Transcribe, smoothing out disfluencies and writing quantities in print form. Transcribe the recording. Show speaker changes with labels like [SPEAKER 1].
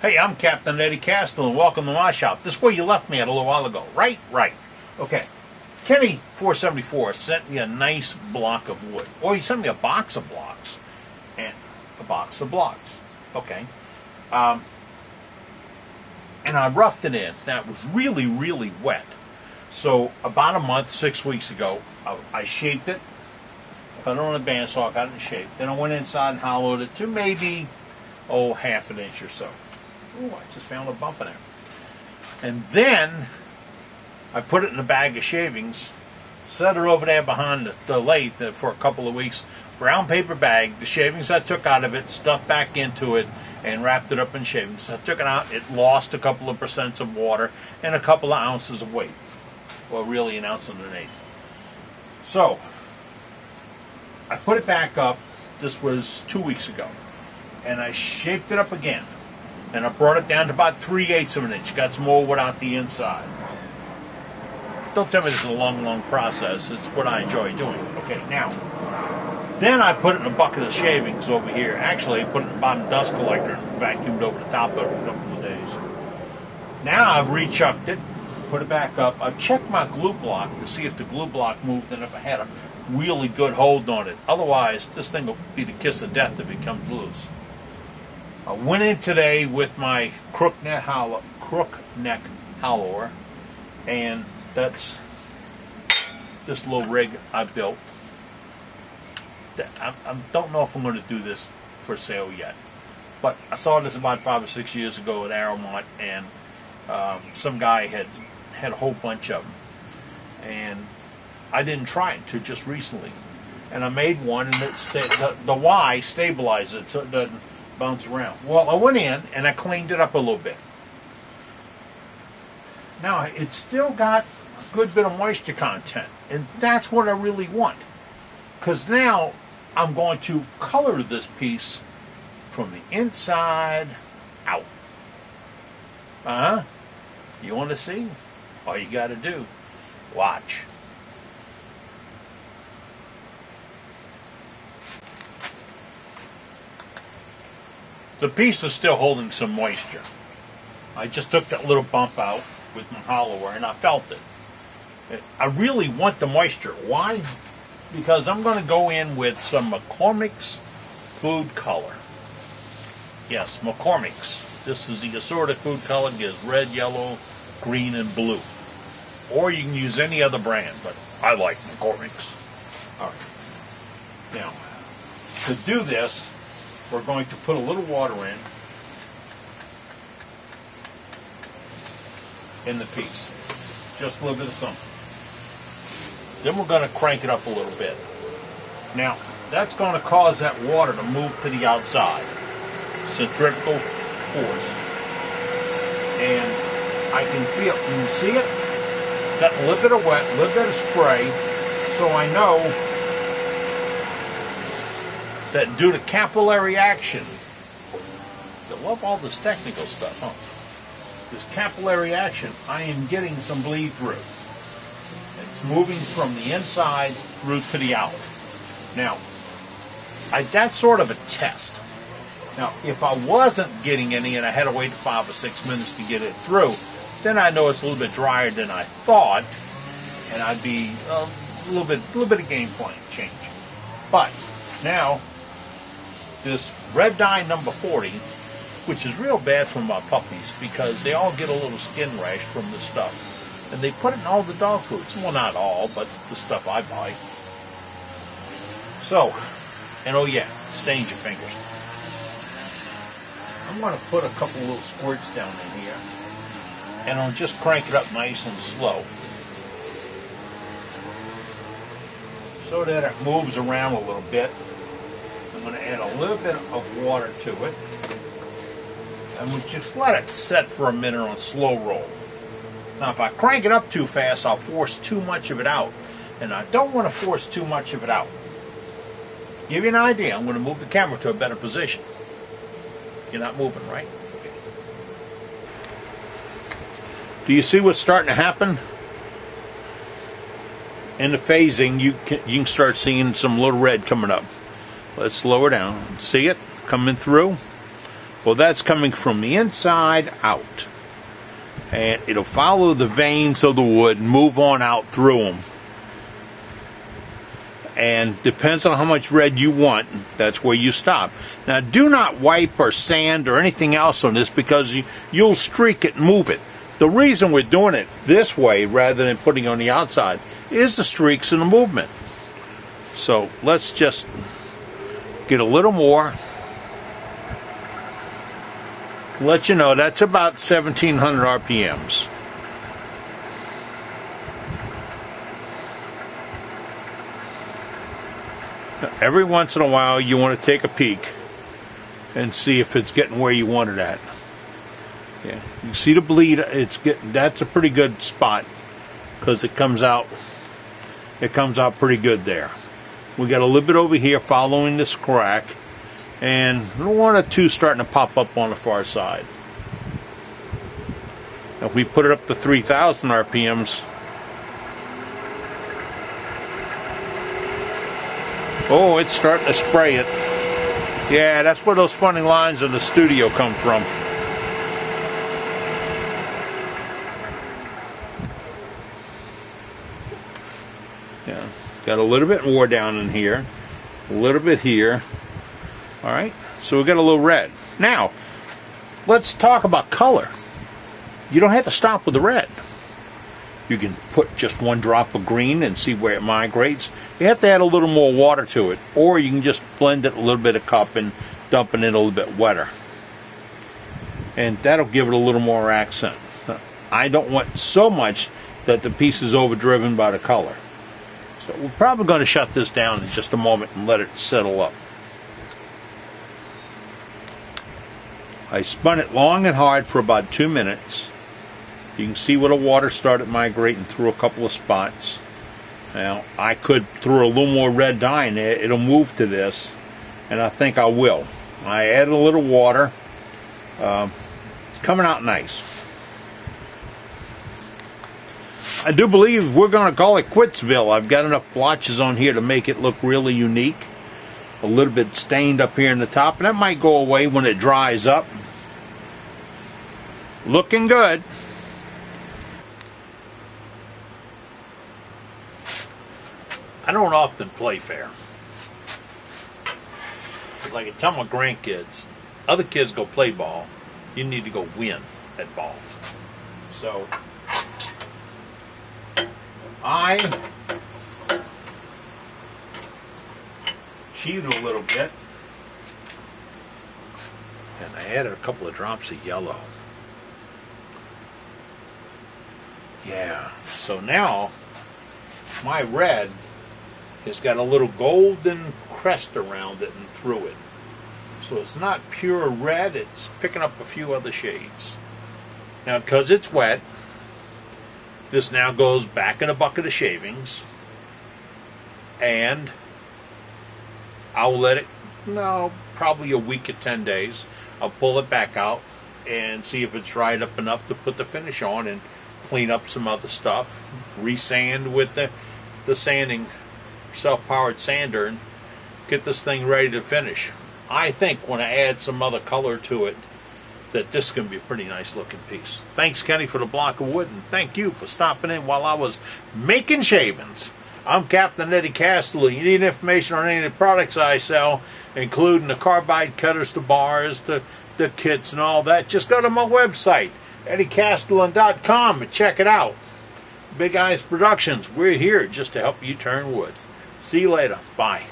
[SPEAKER 1] Hey, I'm Captain Eddie Castle, and welcome to my shop. This is where you left me at a little while ago, right? Right. Okay. Kenny 474 sent me a nice block of wood. Or he sent me a box of blocks. And a box of blocks. Okay. And I roughed it in. Now, it was really, really wet. So, about a month, 6 weeks ago, I shaped it. Put it on a bandsaw, got it in shape. Then I went inside and hollowed it to maybe, half an inch or so. Oh, I just found a bump in there. And then I put it in a bag of shavings, set it over there behind the lathe for a couple of weeks. Brown paper bag, the shavings I took out of it, stuffed back into it, and wrapped it up in shavings. I took it out, it lost a couple of percents of water and a couple of ounces of weight. Well, really an ounce and an eighth. So, I put it back up, this was 2 weeks ago, and I shaped it up again. And I brought it down to about 3/8 of an inch. Got some more wood out the inside. Don't tell me this is a long, long process. It's what I enjoy doing. Okay, now, then I put it in a bucket of shavings over here. Actually, I put it in the bottom dust collector and vacuumed over the top of it for a couple of days. Now I've rechucked it, put it back up. I've checked my glue block to see if the glue block moved and if I had a really good hold on it. Otherwise, this thing will be the kiss of death if it comes loose. I went in today with my crook neck hollower, and that's this little rig I built. I don't know if I'm going to do this for sale yet, but I saw this about 5 or 6 years ago at Aramont, and some guy had a whole bunch of them, and I didn't try it until just recently, and I made one, and the Y stabilizes it so it doesn't bounce around. Well, I went in and I cleaned it up a little bit. Now, it's still got a good bit of moisture content, and that's what I really want. Because now I'm going to color this piece from the inside out. You want to see? All you got to do, watch. The piece is still holding some moisture. I just took that little bump out with my hollower and I felt it. I really want the moisture. Why? Because I'm going to go in with some McCormick's food color. Yes, McCormick's. This is the assorted food color. It gives red, yellow, green, and blue. Or you can use any other brand, but I like McCormick's. All right. Now, to do this, we're going to put a little water in the piece. Just a little bit of something. Then we're going to crank it up a little bit. Now, that's going to cause that water to move to the outside. Centrifugal force. And I can feel, you can see it? Got a little bit of wet, a little bit of spray, so I know that due to capillary action, I love all this technical stuff, huh? This capillary action, I am getting some bleed through. It's moving from the inside through to the out. Now, that's sort of a test. Now, if I wasn't getting any and I had to wait 5 or 6 minutes to get it through, then I know it's a little bit drier than I thought, and I'd be a little bit of game plan change. But now, this red dye number 40, which is real bad for my puppies because they all get a little skin rash from this stuff. And they put it in all the dog foods. Well, not all, but the stuff I buy. So, and oh yeah, stains your fingers. I'm going to put a couple little squirts down in here. And I'll just crank it up nice and slow, so that it moves around a little bit. I'm going to add a little bit of water to it, and we'll just let it set for a minute on slow roll. Now, if I crank it up too fast, I'll force too much of it out, and I don't want to force too much of it out. Give you an idea, I'm going to move the camera to a better position. You're not moving, right? Do you see what's starting to happen? In the phasing, you can start seeing some little red coming up. Let's slow her down. See it coming through? Well, that's coming from the inside out. And it'll follow the veins of the wood and move on out through them. And depends on how much red you want, that's where you stop. Now, do not wipe or sand or anything else on this, because you'll streak it and move it. The reason we're doing it this way rather than putting it on the outside is the streaks and the movement. So let's just get a little more. Let you know that's about 1700 RPMs. Every once in a while you want to take a peek and see if it's getting where you want it at. Yeah, you see the bleed, that's a pretty good spot, because it comes out pretty good there. We got a little bit over here following this crack, and one or two starting to pop up on the far side. If we put it up to 3000 RPMs, oh, it's starting to spray it. Yeah, that's where those funny lines in the studio come from. Yeah, got a little bit more down in here, a little bit here. All right, so we got a little red. Now, let's talk about color. You don't have to stop with the red. You can put just one drop of green and see where it migrates. You have to add a little more water to it, or you can just blend it a little bit of cup and dump it in a little bit wetter. And that'll give it a little more accent. I don't want so much that the piece is overdriven by the color. So we're probably going to shut this down in just a moment and let it settle up. I spun it long and hard for about 2 minutes. You can see where the water started migrating through a couple of spots. Now, I could throw a little more red dye in there. It'll move to this, and I think I will. I added a little water. It's coming out nice. I do believe we're going to call it Quitsville. I've got enough blotches on here to make it look really unique. A little bit stained up here in the top, and that might go away when it dries up. Looking good. I don't often play fair. Because I can tell my grandkids, other kids go play ball, you need to go win at ball. So, I cheated a little bit, and I added a couple of drops of yellow. Yeah, so now my red has got a little golden crest around it and through it. So it's not pure red, it's picking up a few other shades. Now, because it's wet, this now goes back in a bucket of shavings, and I'll let it, probably a week or 10 days. I'll pull it back out and see if it's dried up enough to put the finish on and clean up some other stuff, re-sand with the sanding, self-powered sander, and get this thing ready to finish. I think when I add some other color to it, that this is going to be a pretty nice looking piece. Thanks, Kenny, for the block of wood, and thank you for stopping in while I was making shavings. I'm Captain Eddie Castle. You need information on any of the products I sell, including the carbide cutters, the bars, the kits, and all that, just go to my website, EddieCastellan.com, and check it out. Big Eyes Productions, we're here just to help you turn wood. See you later. Bye.